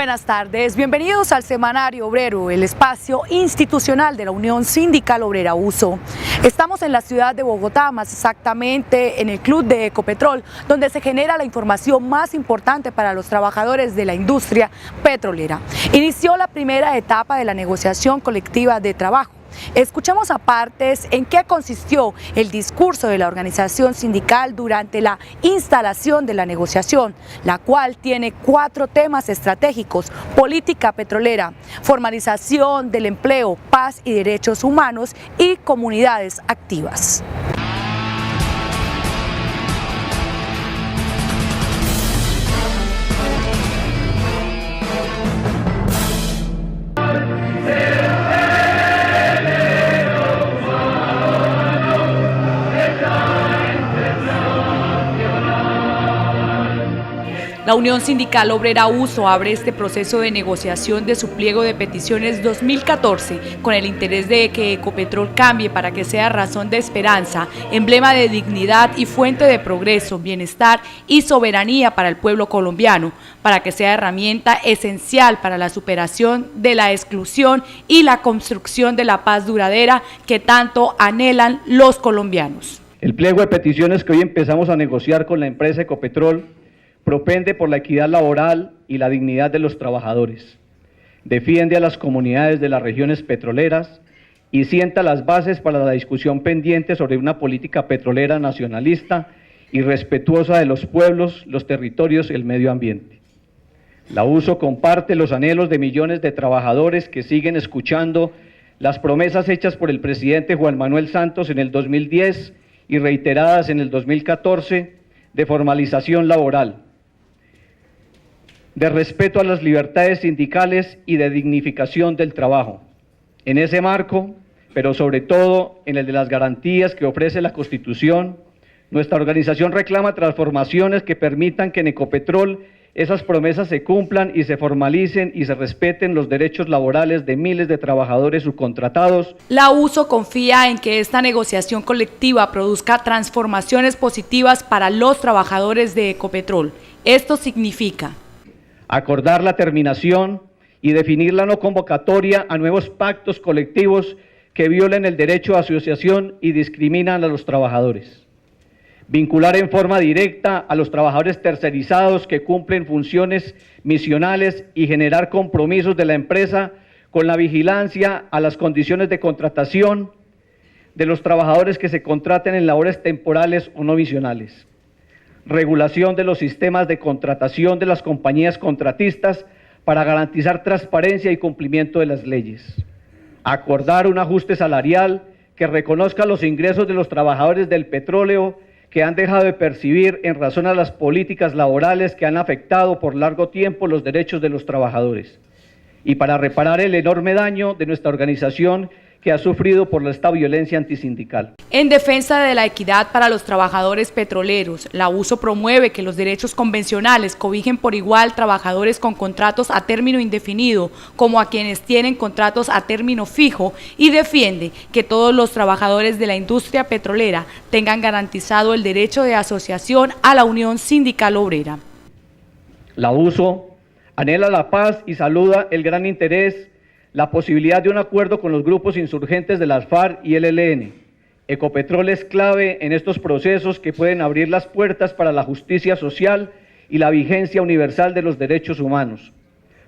Buenas tardes, bienvenidos al Semanario Obrero, el espacio institucional de la Unión Sindical Obrera USO. Estamos en la ciudad de Bogotá, más exactamente en el Club de Ecopetrol, donde se genera la información más importante para los trabajadores de la industria petrolera. Inició la primera etapa de la negociación colectiva de trabajo. Escuchemos a partes en qué consistió el discurso de la organización sindical durante la instalación de la negociación, la cual tiene 4 temas estratégicos: política petrolera, formalización del empleo, paz y derechos humanos y comunidades activas. La Unión Sindical Obrera USO abre este proceso de negociación de su pliego de peticiones 2014 con el interés de que Ecopetrol cambie para que sea razón de esperanza, emblema de dignidad y fuente de progreso, bienestar y soberanía para el pueblo colombiano, para que sea herramienta esencial para la superación de la exclusión y la construcción de la paz duradera que tanto anhelan los colombianos. El pliego de peticiones que hoy empezamos a negociar con la empresa Ecopetrol propende por la equidad laboral y la dignidad de los trabajadores, defiende a las comunidades de las regiones petroleras y sienta las bases para la discusión pendiente sobre una política petrolera nacionalista y respetuosa de los pueblos, los territorios y el medio ambiente. La USO comparte los anhelos de millones de trabajadores que siguen escuchando las promesas hechas por el presidente Juan Manuel Santos en el 2010 y reiteradas en el 2014 de formalización laboral, de respeto a las libertades sindicales y de dignificación del trabajo. En ese marco, pero sobre todo en el de las garantías que ofrece la Constitución, nuestra organización reclama transformaciones que permitan que en Ecopetrol esas promesas se cumplan y se formalicen y se respeten los derechos laborales de miles de trabajadores subcontratados. La USO confía en que esta negociación colectiva produzca transformaciones positivas para los trabajadores de Ecopetrol. Esto significa acordar la terminación y definir la no convocatoria a nuevos pactos colectivos que violen el derecho a asociación y discriminan a los trabajadores. Vincular en forma directa a los trabajadores tercerizados que cumplen funciones misionales y generar compromisos de la empresa con la vigilancia a las condiciones de contratación de los trabajadores que se contraten en labores temporales o no misionales. Regulación de los sistemas de contratación de las compañías contratistas para garantizar transparencia y cumplimiento de las leyes. Acordar un ajuste salarial que reconozca los ingresos de los trabajadores del petróleo que han dejado de percibir en razón a las políticas laborales que han afectado por largo tiempo los derechos de los trabajadores. Y para reparar el enorme daño de nuestra organización que ha sufrido por esta violencia antisindical. En defensa de la equidad para los trabajadores petroleros, la USO promueve que los derechos convencionales cobijen por igual trabajadores con contratos a término indefinido como a quienes tienen contratos a término fijo y defiende que todos los trabajadores de la industria petrolera tengan garantizado el derecho de asociación a la Unión Sindical Obrera. La USO anhela la paz y saluda el gran interés, la posibilidad de un acuerdo con los grupos insurgentes de las FARC y el ELN. Ecopetrol es clave en estos procesos que pueden abrir las puertas para la justicia social y la vigencia universal de los derechos humanos.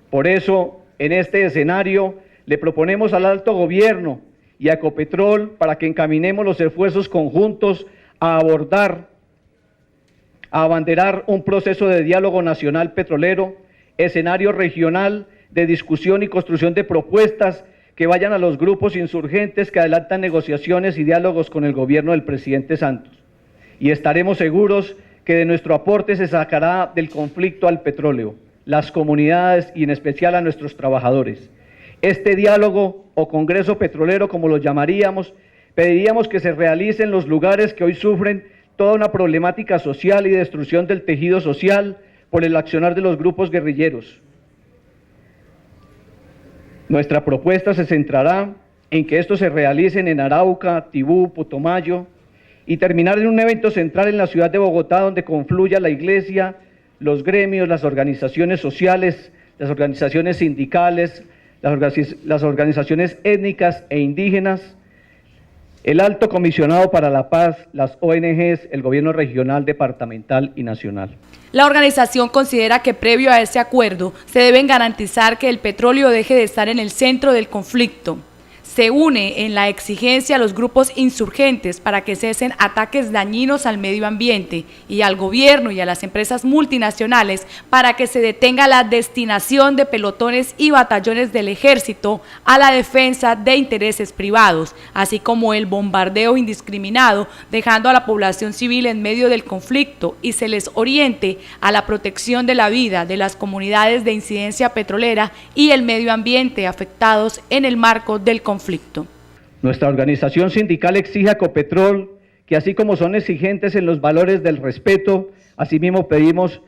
Por eso, en este escenario, le proponemos al alto gobierno y a Ecopetrol para que encaminemos los esfuerzos conjuntos a abanderar un proceso de diálogo nacional petrolero, escenario regional de discusión y construcción de propuestas que vayan a los grupos insurgentes que adelantan negociaciones y diálogos con el gobierno del presidente Santos. Y estaremos seguros que de nuestro aporte se sacará del conflicto al petróleo, las comunidades y en especial a nuestros trabajadores. Este diálogo o congreso petrolero, como lo llamaríamos, pediríamos que se realice en los lugares que hoy sufren toda una problemática social y destrucción del tejido social por el accionar de los grupos guerrilleros. Nuestra propuesta se centrará en que estos se realicen en Arauca, Tibú, Putumayo y terminar en un evento central en la ciudad de Bogotá donde confluya la iglesia, los gremios, las organizaciones sociales, las organizaciones sindicales, las organizaciones étnicas e indígenas, el Alto Comisionado para la Paz, las ONGs, el gobierno regional, departamental y nacional. La organización considera que previo a ese acuerdo se deben garantizar que el petróleo deje de estar en el centro del conflicto. Se une en la exigencia a los grupos insurgentes para que cesen ataques dañinos al medio ambiente y al gobierno y a las empresas multinacionales para que se detenga la destinación de pelotones y batallones del ejército a la defensa de intereses privados, así como el bombardeo indiscriminado, dejando a la población civil en medio del conflicto y se les oriente a la protección de la vida de las comunidades de incidencia petrolera y el medio ambiente afectados en el marco del conflicto. Nuestra organización sindical exige a Ecopetrol que, así como son exigentes en los valores del respeto, asimismo pedimos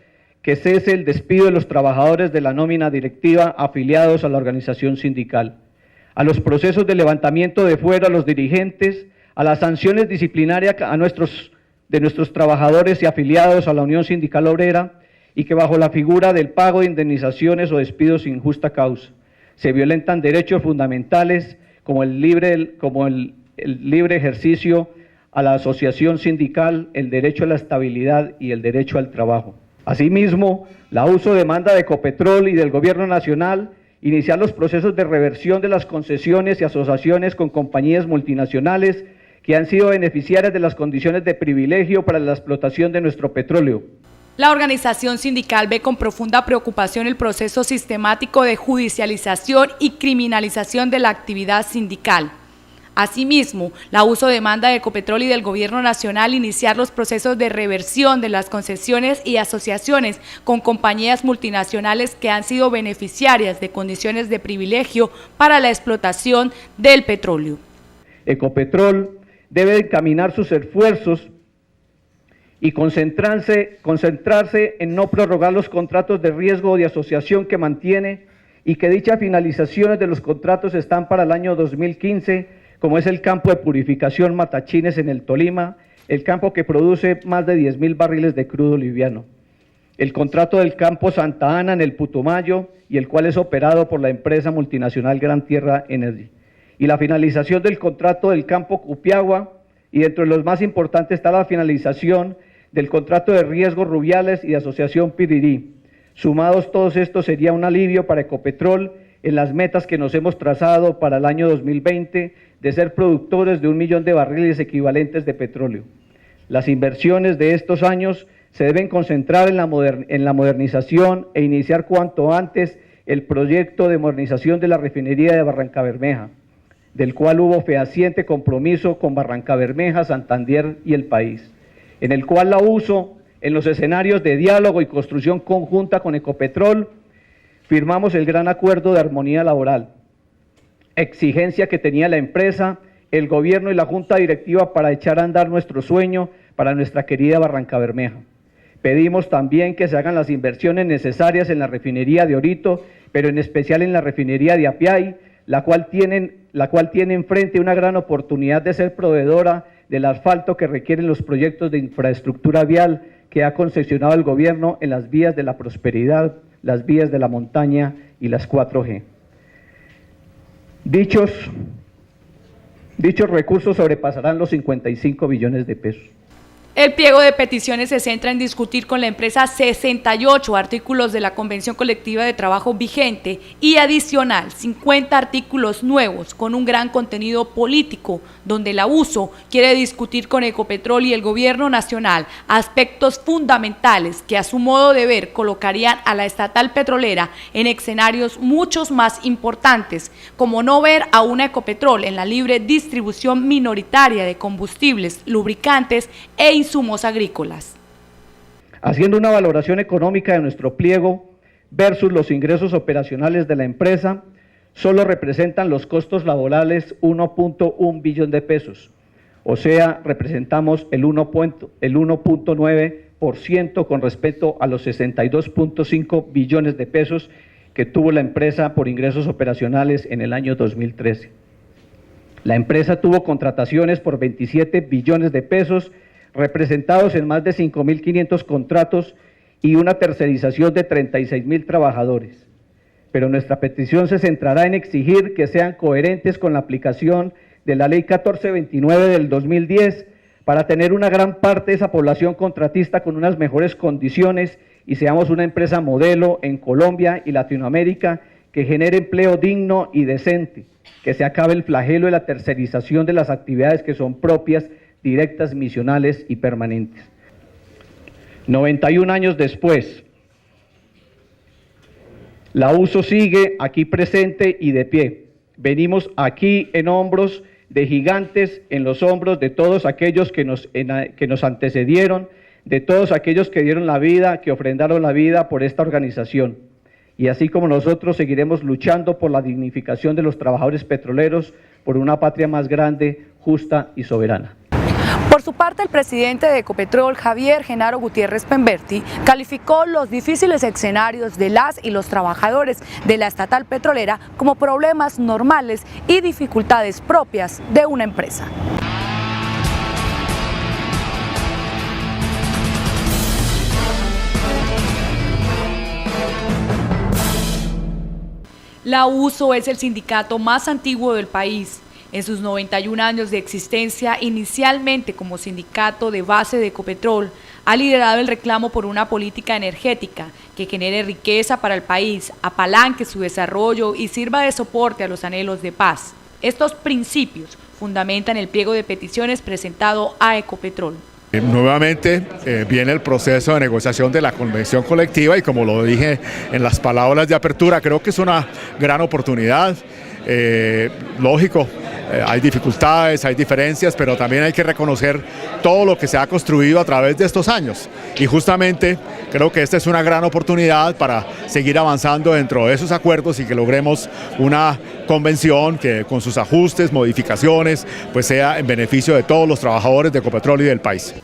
que cese el despido de los trabajadores de la nómina directiva afiliados a la organización sindical, a los procesos de levantamiento de fuero a los dirigentes, a las sanciones disciplinarias de nuestros trabajadores y afiliados a la Unión Sindical Obrera, y que bajo la figura del pago de indemnizaciones o despidos sin justa causa se violentan derechos fundamentales como el libre ejercicio a la asociación sindical, el derecho a la estabilidad y el derecho al trabajo. Asimismo, la USO demanda de Ecopetrol y del Gobierno Nacional iniciar los procesos de reversión de las concesiones y asociaciones con compañías multinacionales que han sido beneficiarias de las condiciones de privilegio para la explotación de nuestro petróleo. La organización sindical ve con profunda preocupación el proceso sistemático de judicialización y criminalización de la actividad sindical. Asimismo, la USO demanda de Ecopetrol y del Gobierno Nacional iniciar los procesos de reversión de las concesiones y asociaciones con compañías multinacionales que han sido beneficiarias de condiciones de privilegio para la explotación del petróleo. Ecopetrol debe encaminar sus esfuerzos y concentrarse en no prorrogar los contratos de riesgo o de asociación que mantiene y que dichas finalizaciones de los contratos están para el año 2015, como es el campo de purificación Matachines en el Tolima, el campo que produce más de 10.000 barriles de crudo liviano, el contrato del campo Santa Ana en el Putumayo y el cual es operado por la empresa multinacional Gran Tierra Energy, y la finalización del contrato del campo Cupiagua, y dentro de los más importantes está la finalización del contrato de riesgos Rubiales y de asociación Pirirí. Sumados todos estos sería un alivio para Ecopetrol en las metas que nos hemos trazado para el año 2020 de ser productores de 1 millón de barriles equivalentes de petróleo. Las inversiones de estos años se deben concentrar en la modernización e iniciar cuanto antes el proyecto de modernización de la refinería de Barrancabermeja, del cual hubo fehaciente compromiso con Barrancabermeja, Santander y el país, en el cual la USO, en los escenarios de diálogo y construcción conjunta con Ecopetrol, firmamos el gran acuerdo de armonía laboral, exigencia que tenía la empresa, el gobierno y la junta directiva para echar a andar nuestro sueño para nuestra querida Barrancabermeja. Pedimos también que se hagan las inversiones necesarias en la refinería de Orito, pero en especial en la refinería de Apiay, la cual tiene enfrente una gran oportunidad de ser proveedora del asfalto que requieren los proyectos de infraestructura vial que ha concesionado el gobierno en las vías de la prosperidad, las vías de la montaña y las 4G. Dichos recursos sobrepasarán los 55 billones de pesos. El pliego de peticiones se centra en discutir con la empresa 68 artículos de la Convención Colectiva de Trabajo vigente y adicional 50 artículos nuevos con un gran contenido político, donde la USO quiere discutir con Ecopetrol y el Gobierno Nacional aspectos fundamentales que a su modo de ver colocarían a la estatal petrolera en escenarios muchos más importantes, como no ver a una Ecopetrol en la libre distribución minoritaria de combustibles, lubricantes e insumos agrícolas. Haciendo una valoración económica de nuestro pliego versus los ingresos operacionales de la empresa, solo representan los costos laborales 1.1 billón de pesos, o sea, representamos el 1.9% con respecto a los 62.5 billones de pesos que tuvo la empresa por ingresos operacionales en el año 2013. La empresa tuvo contrataciones por 27 billones de pesos, representados en más de 5.500 contratos y una tercerización de 36.000 trabajadores. pero nuestra petición se centrará en exigir que sean coherentes con la aplicación de la Ley 1429 del 2010 para tener una gran parte de esa población contratista con unas mejores condiciones y seamos una empresa modelo en Colombia y Latinoamérica que genere empleo digno y decente, que se acabe el flagelo de la tercerización de las actividades que son propias, directas, misionales y permanentes. 91 años después, la USO sigue aquí presente y de pie. Venimos aquí en hombros de gigantes, en los hombros de todos aquellos que nos antecedieron, de todos aquellos que dieron la vida, que ofrendaron la vida por esta organización. Y así como nosotros seguiremos luchando por la dignificación de los trabajadores petroleros, por una patria más grande, justa y soberana. Por su parte, el presidente de Ecopetrol, Javier Genaro Gutiérrez Pemberti, calificó los difíciles escenarios de las y los trabajadores de la estatal petrolera como problemas normales y dificultades propias de una empresa. La USO es el sindicato más antiguo del país. En sus 91 años de existencia, inicialmente como sindicato de base de Ecopetrol, ha liderado el reclamo por una política energética que genere riqueza para el país, apalanque su desarrollo y sirva de soporte a los anhelos de paz. Estos principios fundamentan el pliego de peticiones presentado a Ecopetrol. Nuevamente viene el proceso de negociación de la convención colectiva y como lo dije en las palabras de apertura, creo que es una gran oportunidad. Lógico, hay dificultades, hay diferencias, pero también hay que reconocer todo lo que se ha construido a través de estos años. Y justamente creo que esta es una gran oportunidad para seguir avanzando dentro de esos acuerdos y que logremos una convención que con sus ajustes, modificaciones, pues sea en beneficio de todos los trabajadores de Ecopetrol y del país.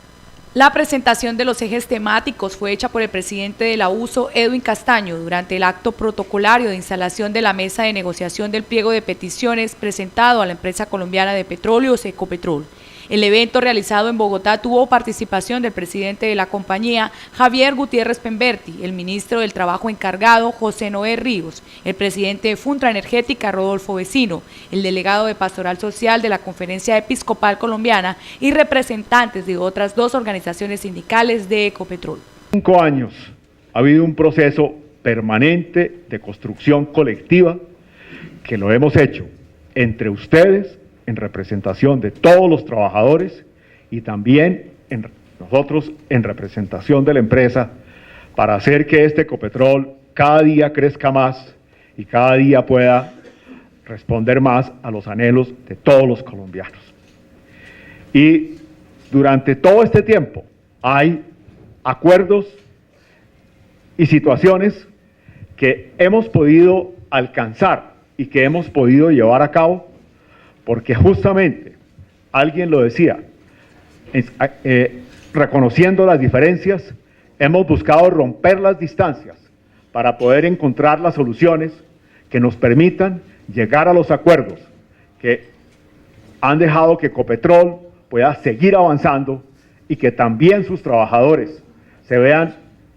La presentación de los ejes temáticos fue hecha por el presidente de la USO, Edwin Castaño, durante el acto protocolario de instalación de la mesa de negociación del pliego de peticiones presentado a la empresa colombiana de petróleos Ecopetrol. El evento realizado en Bogotá tuvo participación del presidente de la compañía, Javier Gutiérrez Pemberti, el ministro del Trabajo encargado, José Noé Ríos, el presidente de Funtra Energética, Rodolfo Vecino, el delegado de Pastoral Social de la Conferencia Episcopal Colombiana y representantes de otras dos organizaciones sindicales de Ecopetrol. 5 años ha habido un proceso permanente de construcción colectiva que lo hemos hecho entre ustedes, en representación de todos los trabajadores y también nosotros en representación de la empresa para hacer que este Ecopetrol cada día crezca más y cada día pueda responder más a los anhelos de todos los colombianos. Y durante todo este tiempo hay acuerdos y situaciones que hemos podido alcanzar y que hemos podido llevar a cabo porque justamente, alguien lo decía, reconociendo las diferencias, hemos buscado romper las distancias para poder encontrar las soluciones que nos permitan llegar a los acuerdos que han dejado que Ecopetrol pueda seguir avanzando y que también sus trabajadores se vean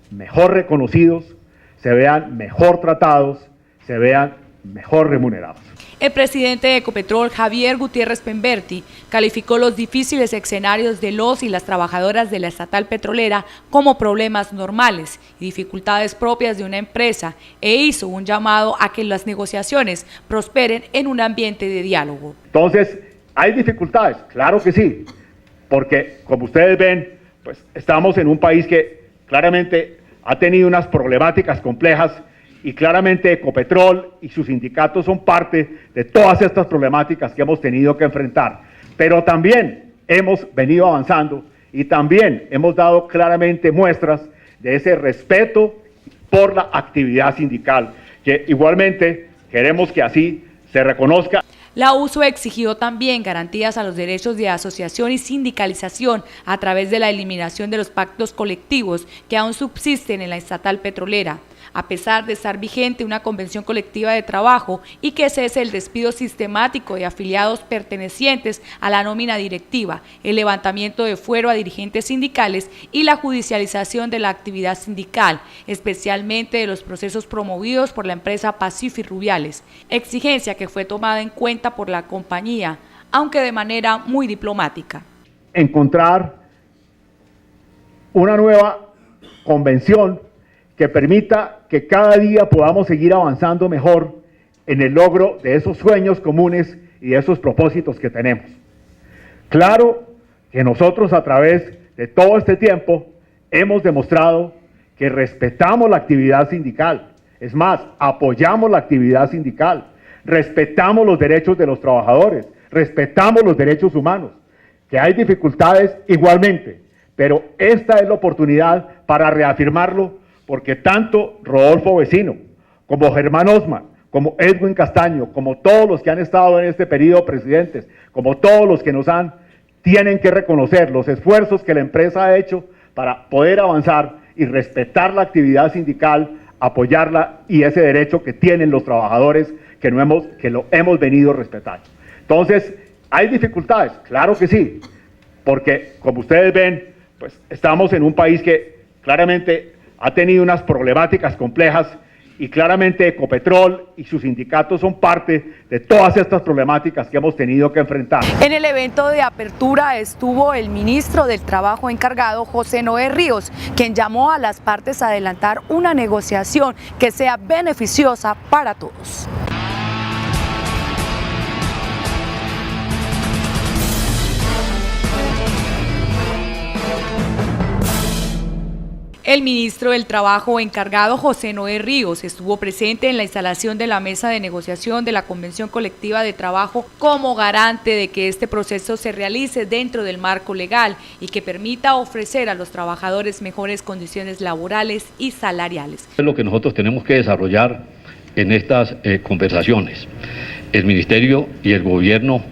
mejor reconocidos, se vean mejor tratados, se vean mejor remunerados. El presidente de Ecopetrol, Javier Gutiérrez Pemberti, calificó los difíciles escenarios de los y las trabajadoras de la estatal petrolera como problemas normales y dificultades propias de una empresa e hizo un llamado a que las negociaciones prosperen en un ambiente de diálogo. Entonces, ¿hay dificultades? Claro que sí, porque como ustedes ven, pues estamos en un país que claramente ha tenido unas problemáticas complejas y claramente Ecopetrol y sus sindicatos son parte de todas estas problemáticas que hemos tenido que enfrentar. Pero también hemos venido avanzando y también hemos dado claramente muestras de ese respeto por la actividad sindical, que igualmente queremos que así se reconozca. La USO exigió también garantías a los derechos de asociación y sindicalización a través de la eliminación de los pactos colectivos que aún subsisten en la estatal petrolera, a pesar de estar vigente una convención colectiva de trabajo, y que cese el despido sistemático de afiliados pertenecientes a la nómina directiva, el levantamiento de fuero a dirigentes sindicales y la judicialización de la actividad sindical, especialmente de los procesos promovidos por la empresa Pacific Rubiales, exigencia que fue tomada en cuenta por la compañía, aunque de manera muy diplomática. Encontrar una nueva convención que permita que cada día podamos seguir avanzando mejor en el logro de esos sueños comunes y de esos propósitos que tenemos. Claro que nosotros a través de todo este tiempo hemos demostrado que respetamos la actividad sindical, es más, apoyamos la actividad sindical, respetamos los derechos de los trabajadores, respetamos los derechos humanos, que hay dificultades igualmente, pero esta es la oportunidad para reafirmarlo, porque tanto Rodolfo Vecino, como Germán Osma, como Edwin Castaño, como todos los que han estado en este periodo presidentes, como todos los que tienen que reconocer los esfuerzos que la empresa ha hecho para poder avanzar y respetar la actividad sindical, apoyarla y ese derecho que tienen los trabajadores que lo hemos venido respetando. Entonces, ¿hay dificultades? Claro que sí, porque como ustedes ven, pues estamos en un país que claramente ha tenido unas problemáticas complejas y claramente Ecopetrol y sus sindicatos son parte de todas estas problemáticas que hemos tenido que enfrentar. En el evento de apertura estuvo el ministro del Trabajo encargado, José Noé Ríos, quien llamó a las partes a adelantar una negociación que sea beneficiosa para todos. El ministro del Trabajo encargado, José Noé Ríos, estuvo presente en la instalación de la mesa de negociación de la Convención Colectiva de Trabajo como garante de que este proceso se realice dentro del marco legal y que permita ofrecer a los trabajadores mejores condiciones laborales y salariales. Es lo que nosotros tenemos que desarrollar en estas conversaciones. El Ministerio y el Gobierno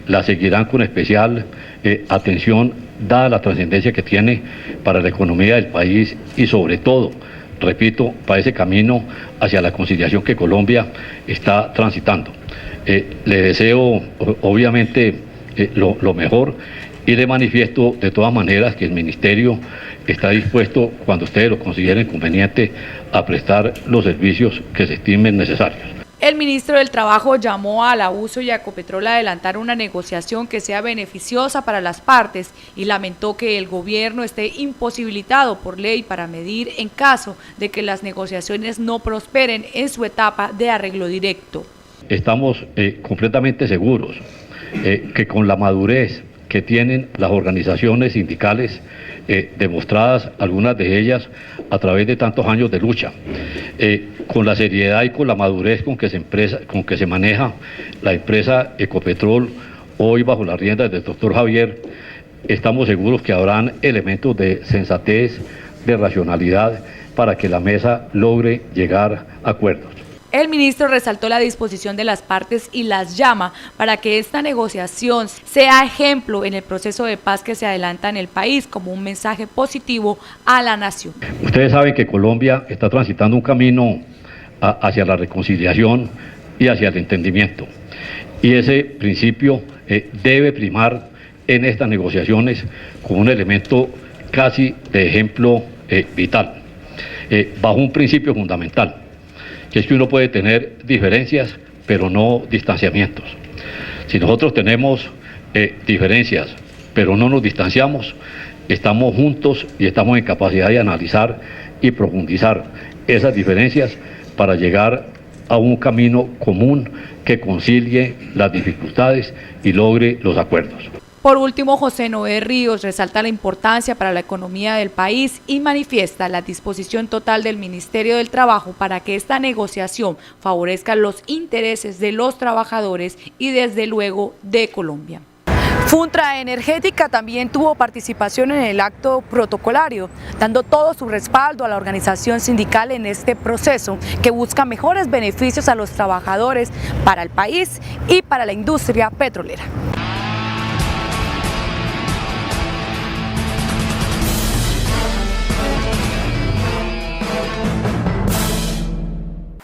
la seguirán con especial atención, dada la trascendencia que tiene para la economía del país y sobre todo, repito, para ese camino hacia la conciliación que Colombia está transitando. Le deseo obviamente lo mejor y le manifiesto de todas maneras que el Ministerio está dispuesto, cuando ustedes lo consideren conveniente, a prestar los servicios que se estimen necesarios. El ministro del Trabajo llamó a la USO y a Ecopetrol a adelantar una negociación que sea beneficiosa para las partes y lamentó que el gobierno esté imposibilitado por ley para medir en caso de que las negociaciones no prosperen en su etapa de arreglo directo. Estamos completamente seguros que con la madurez que tienen las organizaciones sindicales, demostradas algunas de ellas a través de tantos años de lucha, con la seriedad y con la madurez con que se maneja la empresa Ecopetrol, hoy bajo las riendas del doctor Javier, estamos seguros que habrán elementos de sensatez, de racionalidad, para que la mesa logre llegar a acuerdos. El ministro resaltó la disposición de las partes y las llama para que esta negociación sea ejemplo en el proceso de paz que se adelanta en el país como un mensaje positivo a la nación. Ustedes saben que Colombia está transitando un camino hacia la reconciliación y hacia el entendimiento. Y ese principio debe primar en estas negociaciones como un elemento casi de ejemplo vital, bajo un principio fundamental, que es que uno puede tener diferencias, pero no distanciamientos. Si nosotros tenemos diferencias, pero no nos distanciamos, estamos juntos y estamos en capacidad de analizar y profundizar esas diferencias para llegar a un camino común que concilie las dificultades y logre los acuerdos. Por último, José Noé Ríos resalta la importancia para la economía del país y manifiesta la disposición total del Ministerio del Trabajo para que esta negociación favorezca los intereses de los trabajadores y desde luego de Colombia. Funtra Energética también tuvo participación en el acto protocolario, dando todo su respaldo a la organización sindical en este proceso que busca mejores beneficios a los trabajadores para el país y para la industria petrolera.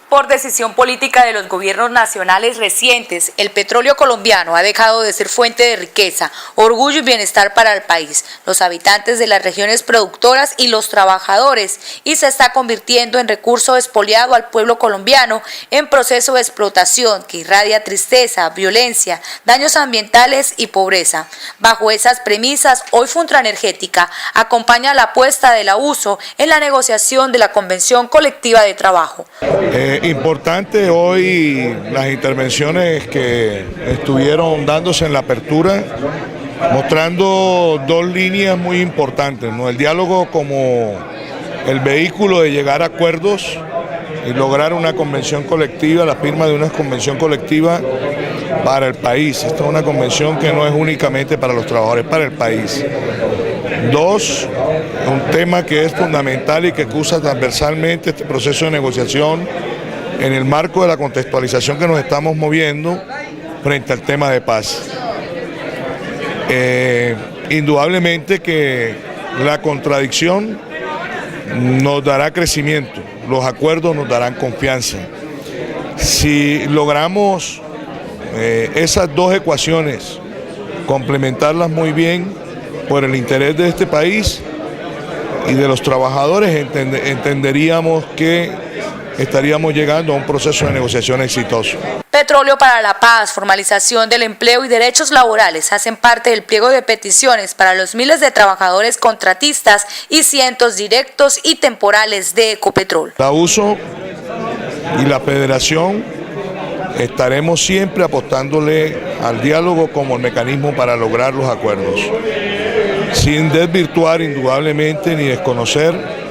Por decisión política de los gobiernos nacionales recientes, el petróleo colombiano ha dejado de ser fuente de riqueza, orgullo y bienestar para el país, los habitantes de las regiones productoras y los trabajadores, y se está convirtiendo en recurso expoliado al pueblo colombiano en proceso de explotación que irradia tristeza, violencia, daños ambientales y pobreza. Bajo esas premisas, hoy Funtra Energética acompaña la apuesta de la USO en la negociación de la Convención Colectiva de Trabajo. Importante hoy las intervenciones que estuvieron dándose en la apertura, mostrando dos líneas muy importantes, ¿no? El diálogo como el vehículo de llegar a acuerdos y lograr una convención colectiva, la firma de una convención colectiva para el país. Esta es una convención que no es únicamente para los trabajadores, para el país. Dos, un tema que es fundamental y que cruza transversalmente este proceso de negociación en el marco de la contextualización que nos estamos moviendo frente al tema de paz. Indudablemente que la contradicción nos dará crecimiento, los acuerdos nos darán confianza. Si logramos esas dos ecuaciones, complementarlas muy bien por el interés de este país y de los trabajadores, entenderíamos que estaríamos llegando a un proceso de negociación exitoso. Petróleo para la Paz, formalización del empleo y derechos laborales hacen parte del pliego de peticiones para los miles de trabajadores contratistas y cientos directos y temporales de Ecopetrol. La USO y la Federación estaremos siempre apostándole al diálogo como el mecanismo para lograr los acuerdos, sin desvirtuar indudablemente ni desconocer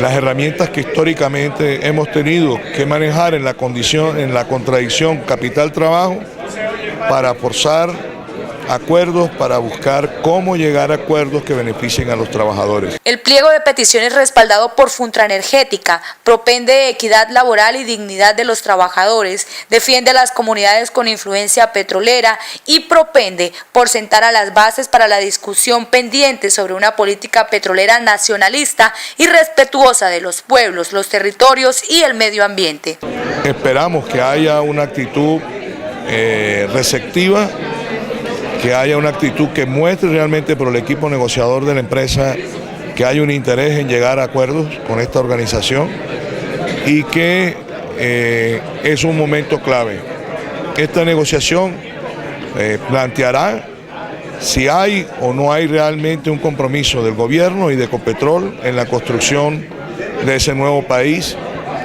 las herramientas que históricamente hemos tenido que manejar en la contradicción capital-trabajo para forzar acuerdos, para buscar cómo llegar a acuerdos que beneficien a los trabajadores. El pliego de peticiones respaldado por Funtra Energética propende equidad laboral y dignidad de los trabajadores, defiende a las comunidades con influencia petrolera y propende por sentar a las bases para la discusión pendiente sobre una política petrolera nacionalista y respetuosa de los pueblos, los territorios y el medio ambiente. Esperamos que haya una actitud receptiva, que haya una actitud que muestre realmente por el equipo negociador de la empresa que hay un interés en llegar a acuerdos con esta organización y que es un momento clave. Esta negociación planteará si hay o no hay realmente un compromiso del gobierno y de Ecopetrol en la construcción de ese nuevo país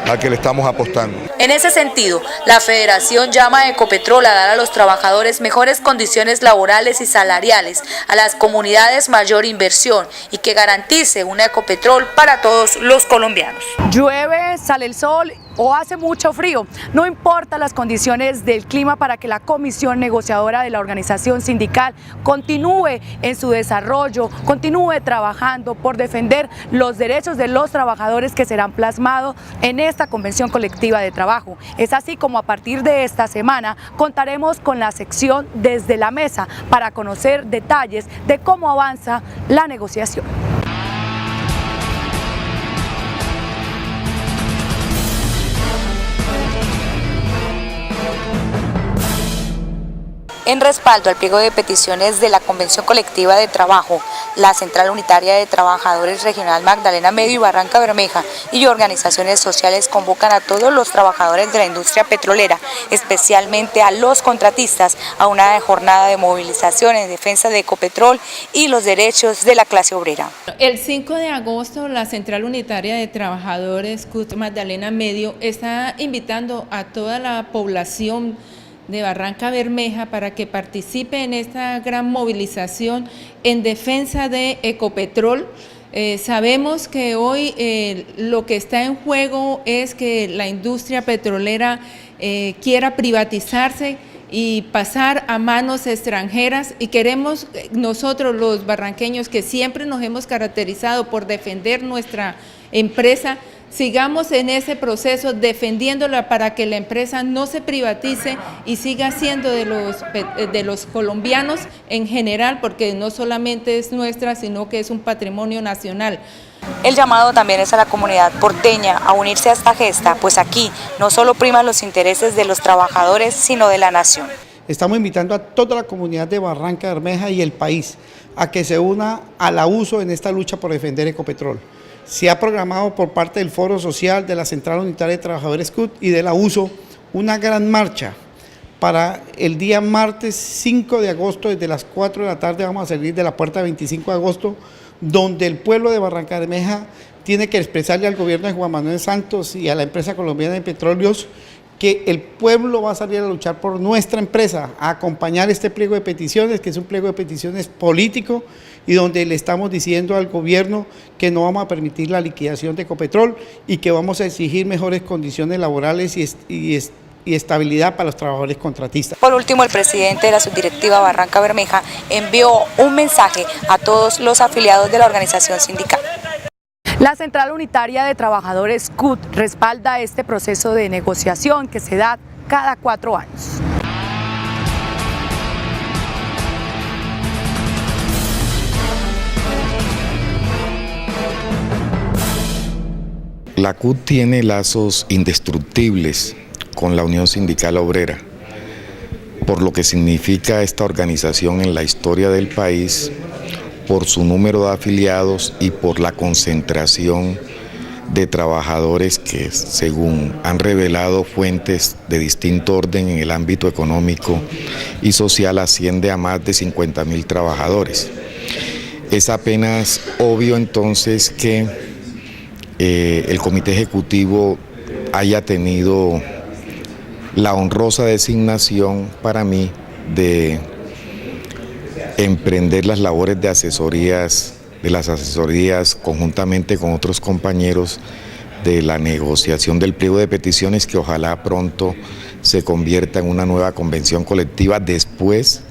al que le estamos apostando. En ese sentido, la Federación llama a Ecopetrol a dar a los trabajadores mejores condiciones laborales y salariales, a las comunidades mayor inversión y que garantice una Ecopetrol para todos los colombianos. Llueve, sale el sol o hace mucho frío, no importa las condiciones del clima para que la comisión negociadora de la organización sindical continúe en su desarrollo, continúe trabajando por defender los derechos de los trabajadores que serán plasmados en esta convención colectiva de trabajo. Es así como a partir de esta semana contaremos con la sección Desde la Mesa para conocer detalles de cómo avanza la negociación. En respaldo al pliego de peticiones de la Convención Colectiva de Trabajo, la Central Unitaria de Trabajadores Regional Magdalena Medio y Barranca Bermeja y organizaciones sociales convocan a todos los trabajadores de la industria petrolera, especialmente a los contratistas, a una jornada de movilización en defensa de Ecopetrol y los derechos de la clase obrera. El 5 de agosto, la Central Unitaria de Trabajadores CUT Magdalena Medio está invitando a toda la población de Barranca Bermeja para que participe en esta gran movilización en defensa de Ecopetrol. Sabemos que hoy lo que está en juego es que la industria petrolera quiera privatizarse y pasar a manos extranjeras, y queremos nosotros los barranqueños, que siempre nos hemos caracterizado por defender nuestra empresa, sigamos en ese proceso defendiéndola para que la empresa no se privatice y siga siendo de los colombianos en general, porque no solamente es nuestra, sino que es un patrimonio nacional. El llamado también es a la comunidad porteña a unirse a esta gesta, pues aquí no solo priman los intereses de los trabajadores, sino de la nación. Estamos invitando a toda la comunidad de Barranca Bermeja y el país a que se una a la USO en esta lucha por defender Ecopetrol. Se ha programado por parte del Foro Social, de la Central Unitaria de Trabajadores CUT y de la USO una gran marcha para el día martes 5 de agosto, desde las 4 de la tarde vamos a salir de la puerta 25 de agosto, donde el pueblo de Barranca Bermeja tiene que expresarle al gobierno de Juan Manuel Santos y a la empresa colombiana de petróleos que el pueblo va a salir a luchar por nuestra empresa, a acompañar este pliego de peticiones, que es un pliego de peticiones político, y donde le estamos diciendo al gobierno que no vamos a permitir la liquidación de Ecopetrol y que vamos a exigir mejores condiciones laborales y estabilidad para los trabajadores contratistas. Por último, el presidente de la subdirectiva Barranca Bermeja envió un mensaje a todos los afiliados de la organización sindical. La Central Unitaria de Trabajadores CUT respalda este proceso de negociación que se da cada 4 años. La CUT tiene lazos indestructibles con la Unión Sindical Obrera, por lo que significa esta organización en la historia del país, por su número de afiliados y por la concentración de trabajadores que, según han revelado fuentes de distinto orden en el ámbito económico y social, asciende a más de 50.000 trabajadores. Es apenas obvio entonces que el Comité Ejecutivo haya tenido la honrosa designación para mí de emprender las labores de las asesorías conjuntamente con otros compañeros de la negociación del pliego de peticiones, que ojalá pronto se convierta en una nueva convención colectiva después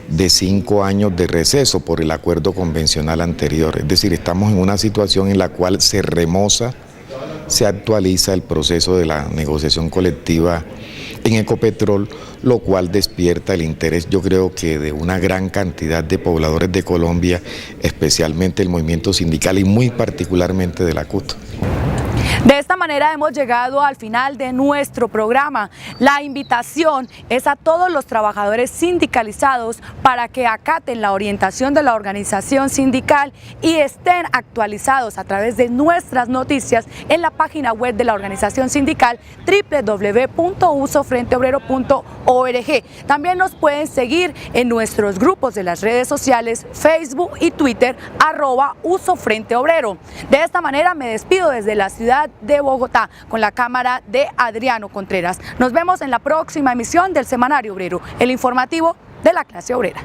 de 5 años de receso por el acuerdo convencional anterior. Es decir, estamos en una situación en la cual se remoza, se actualiza el proceso de la negociación colectiva en Ecopetrol, lo cual despierta el interés, yo creo que de una gran cantidad de pobladores de Colombia, especialmente el movimiento sindical y muy particularmente de la CUT. De esta manera hemos llegado al final de nuestro programa. La invitación es a todos los trabajadores sindicalizados para que acaten la orientación de la organización sindical y estén actualizados a través de nuestras noticias en la página web de la organización sindical www.usofrenteobrero.org. También nos pueden seguir en nuestros grupos de las redes sociales Facebook y Twitter @usofrenteobrero. De esta manera me despido desde la ciudad de Bogotá con la cámara de Adriano Contreras. Nos vemos en la próxima emisión del Semanario Obrero, el informativo de la clase obrera.